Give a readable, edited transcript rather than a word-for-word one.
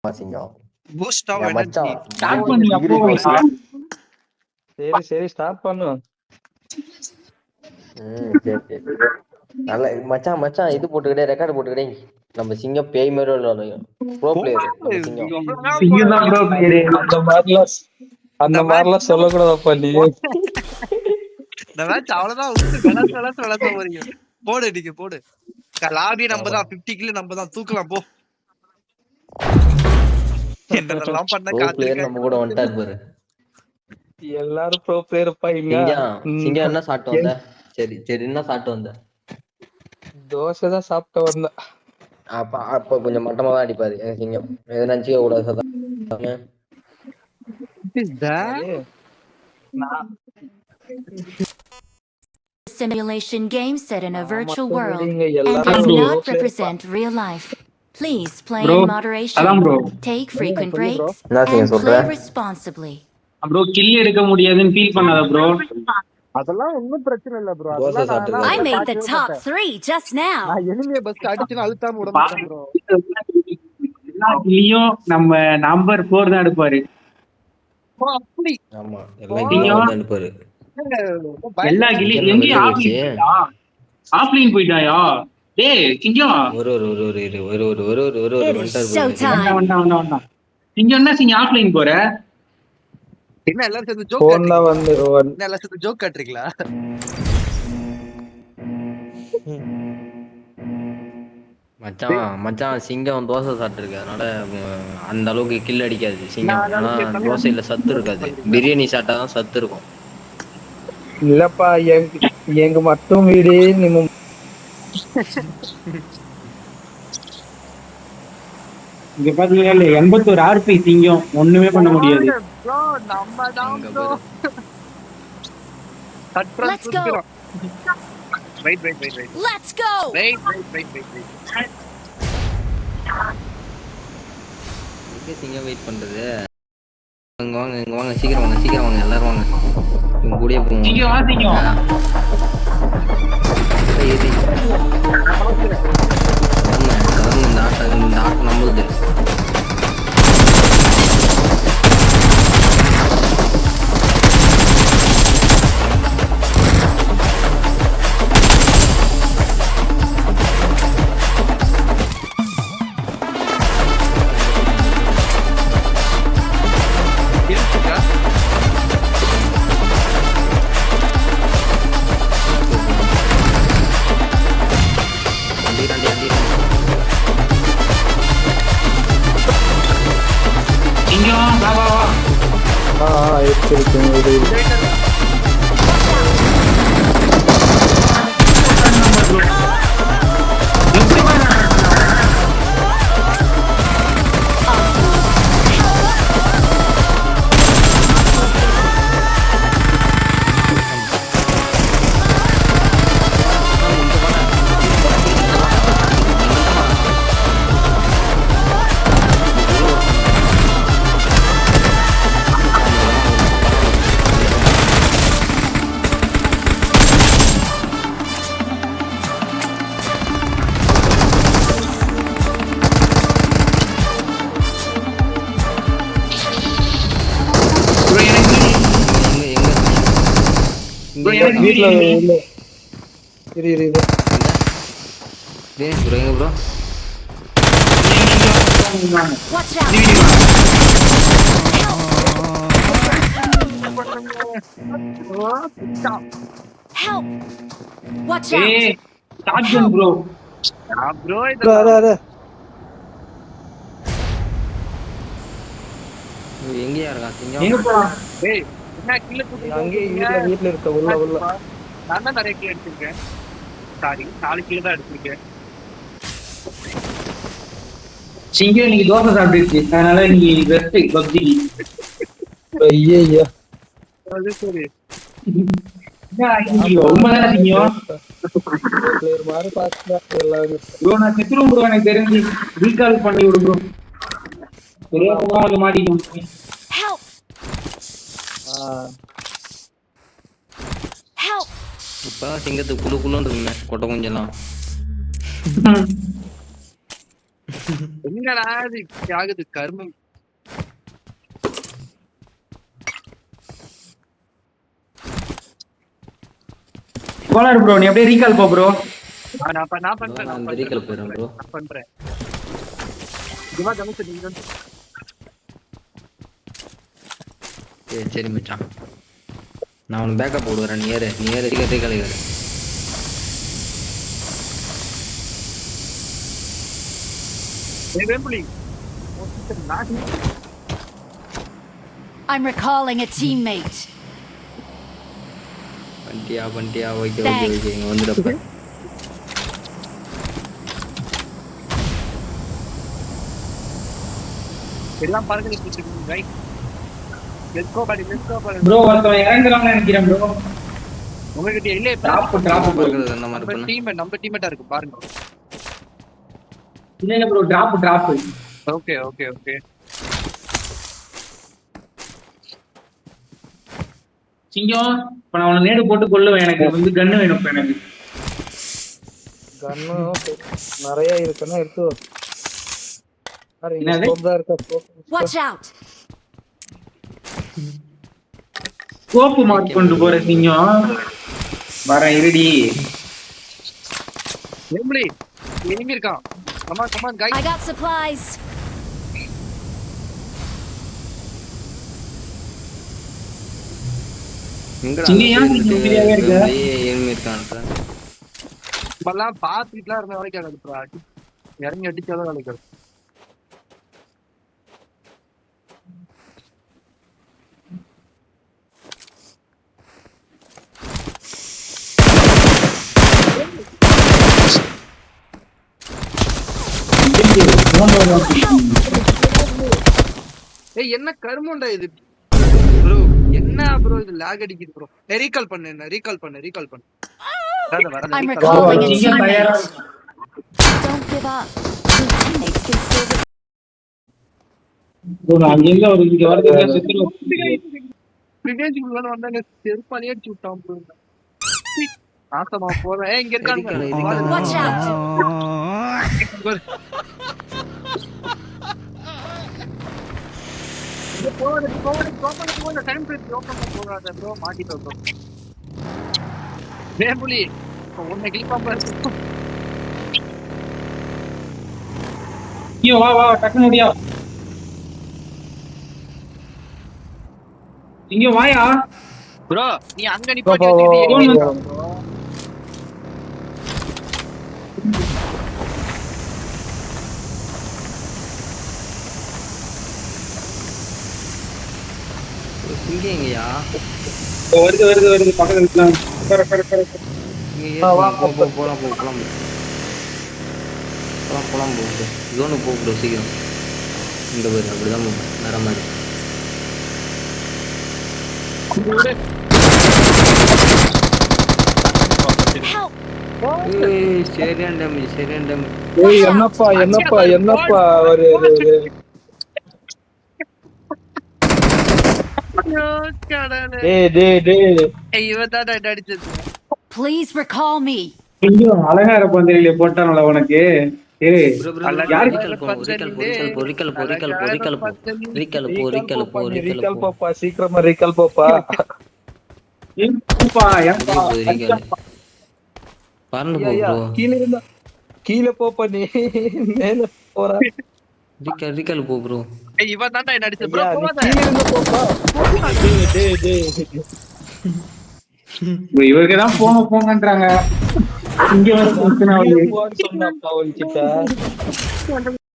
சிங்கம். Boost of என் energy. மச்சான் ஸ்டார்ட் பண்ணி அப்போ சரி ஸ்டார்ட் பண்ணு. சரி நல்ல மச்சான் இது போட்டுக்கிட்டே ரெக்கார்டு போட்டுக்கிட்டே நம்ம சிங்கம் பேய் மாதிரி விளையாடும். ப்ரோ பிளேயர் நம்ம சிங்கம். சிங்கம் தான் ப்ரோ பிளேயர். அந்த மாதிரிலாம் சொல்லக்கூடாதப்பா நீ. இந்த மேட்ச் அவ்வளவுதான் விளாச போறீங்க. போடு நீங்க போடு. லாபி நம்ம தான் 50 கிலோ நம்ம தான் தூக்கலாம் போ. என்னெல்லாம் பண்ண ப்ரோ பிளேயர் நம்ம கூட வந்துட்டாரு பாரு. எல்லாரும் ப்ரோ பிளேயர்ப்பா இங்க. சிங்கம் என்ன சாப்பிட்டு வந்த? சரி என்ன சாப்பிட்டு வந்த? தோசை தான் சாப்பிட்டு வந்தேன். அப்ப கொஞ்சம் மட்டமா தான் அடிப்பாரு சிங்கம். எது நினைச்சிக்க கூடாது. Simulation game set in a virtual world and does not represent real life. Please play in moderation, take frequent breaks, and play responsibly. bro kill எடுக்க முடியாதுன்னு ஃபீல் பண்ணாத bro. அதெல்லாம் ஒண்ணும் பிரச்சனை இல்ல bro. I made the top 3 just now. நான் எனிமே bus அடிச்சுனா அழுத்தாம விட மாட்டேன் bro. எல்லா கில்லியும் நம்ம நம்பர் 4 தான் எடுப்பாரு. அப்படி ஆமா எல்லா கில்லியும் தான் எடுப்பாரு. எல்லா கில்லியும் எங்க ஆஃப்லைன் போய்டாயா? டேய் சிங்கம் ஒரு வந்தா சிங்கம் என்ன சிங்கம் ஆஃப்லைன் போற? என்ன எல்லாரும் சேர்ந்து ஜோக் காட்டுறீங்களா? மச்சான் சிங்கம் தோசை சாப்பிட்டு இருக்கு. அதனால அந்த அளவுக்கு கில் அடிக்காது சிங்கம். ஆனா தோசையில சத்து இருக்காது. பிரியாணி சாப்பிட்டாதான் சத்து இருக்கும். இல்லப்பா எங்க மட்டும் வீடு நீங்க இங்க பாத்தீங்கன்னா 81 ஆர்பி சிங்கம் ஒண்ணுமே பண்ண முடியாது. Let's go. Wait. Let's go. Wait. சிங்கம் வெயிட் பண்றது. வாங்க சீக்கிரம் வாங்க எல்லாரும் வாங்க. இவங்க கூடயே போங்க. சிங்கம் வா சிங்கம். இந்த ஆட்டம் நம்மளுது. வீட்ல இல்ல. இரு bro Watch out. Help. Watch out. ஏய் ஷாட்கன் bro. bro எங்கயா இருக்கா சிங்கம்? எங்க போலாம்? டேய் என்ன கில்ல அங்கே வீட்ல இருக்க உள்ள நான் தான் நிறைய கில் எடுத்துருக்கேன். சாரி 4 கில் தான் எடுத்துருக்கேன். சிங்கம் நீங்க தோசை சாப்பிட்டுச்சு அதனால நீ ரெஸ்ட் பப்ஜி. ஐயா அது சரி. உண்மைதானே சிங்கம்? பிளேயர் மாதிரி பாத்தா எல்லாரும் ப்ரோ நான் செத்துரும் ப்ரோ. எனக்கு தெரிஞ்சு ரீகால் பண்ணி விடு ப்ரோ. ஒரே போக மாட்டிக்கும். Help. Help. இப்பதான் சிங்கத்துக்கு குழுன்னு இருக்குங்க கொட்டை கொஞ்சலாம். என்னடா இது இப்படி ஆகுது கர்மம். கோலார் ப்ரோ நீ அப்படியே ரீகால் போ ப்ரோ. நான் பண்றேன் நான் அந்த recall போயிடுறேன் bro. நான் பண்றேன். இதுவா கமிச்சு நீங்க வந்து சரி மச்சான், நான் உனக்கு பேக்கப் போடுவேன். நீ ஏறு recall ஏறு. Vembuli I'm recalling a teammate. வண்டியா ஓகே இங்க வந்துடுறப்ப. எல்லாம் பறந்து நிக்குது right. Let's go buddy. Bro ஒருத்தன் இறங்குறான்னு நினைக்கிறேன் ப்ரோ. உங்ககிட்ட இல்ல டிராப் போறது அந்த மாதிரி பண்ணு. நம்ம டீம்மேட்டா இருக்கு பாருங்க. இல்ல ப்ரோ டிராப். ஓகே. சிங்கம் இப்ப நான் உன்னை நேடு போட்டு கொல்லுவேன். எனக்கு வந்து கன்னு வேணும் இப்ப எனக்கு. கன்னு நிறைய இருக்குன்னா எடுத்து வா. அரே என்னது? ஸ்கோப் தான் இருக்கா? Watch out! கோப்பு மார்க் கொண்டு போற சிங்கம். வரேன் இருடி. வேம்புலி எனிமி இருக்கான். come on guys. I got supplies. எங்கடா சிங்கம் ஏன் நீங்க உயிரியாவே இருக்க? ஏன் இருக்கான்? இப்பெல்லாம் பாத்துட்டுலாம் இருந்த வேலைக்கு ஆகாது. இறங்கி அடிச்சாதான் வேலைக்கு ஆகும். ஏய் என்ன கருமண்டா இது ப்ரோ? என்ன ப்ரோ இது லாக் அடிக்குது ப்ரோ. ரீகால் பண்ணு. I'm recalling a சிங்கம் தயாரா teammate. Don't give up. Your teammates can still bro நான் அங்க ஒரு இங்க வரதுல செத்துறோம். விவேஜ் உள்ள வந்தானே செருப்பாலே அடிச்சு விட்டான் ப்ரோ. ஆசமா போறேன். ஏய் இங்க இருக்காங்க. watch out. போன டைம் பிரிட்ஜ் ஓபன் பண்ணாத ப்ரோ. மாட்டிட்டோம் ப்ரோ. வேம்புலி உன்னை கிளிக் பண்ண ஐயோ வா டக்குனு ஓடியா. இங்க வாயா ப்ரோ. நீ அங்க நிப்பாட்டி வச்சிட்டு சிங்கங்கயா வருது பக்கத்துல இருக்கலாம். போலாம் ஜோனுக்கு போக சீக்கிரம். இந்த பேர் அப்படிதான் வேற மாதிரி. Help! சரியான டேமேஜ். ஏய் என்னப்பா ஒரு டேய் இவதான் அடிச்சது. Please recall me. கொஞ்சம் அழகா இருப்பான் தெரியல போட்டானல உனக்கு. ஏய் ரீகால் போப்பா சீக்கிரமா ரீகால் போப்பா. கீழே போப்பா நீ மேல போறா. ரீகால் போ ப்ரோ. இவன் தான்டா என்ன அடிச்சது ப்ரோ. போவாத. இவருக்கு தான் போங்கன்றாங்க. இங்க வர பிரச்சனை சொன்னா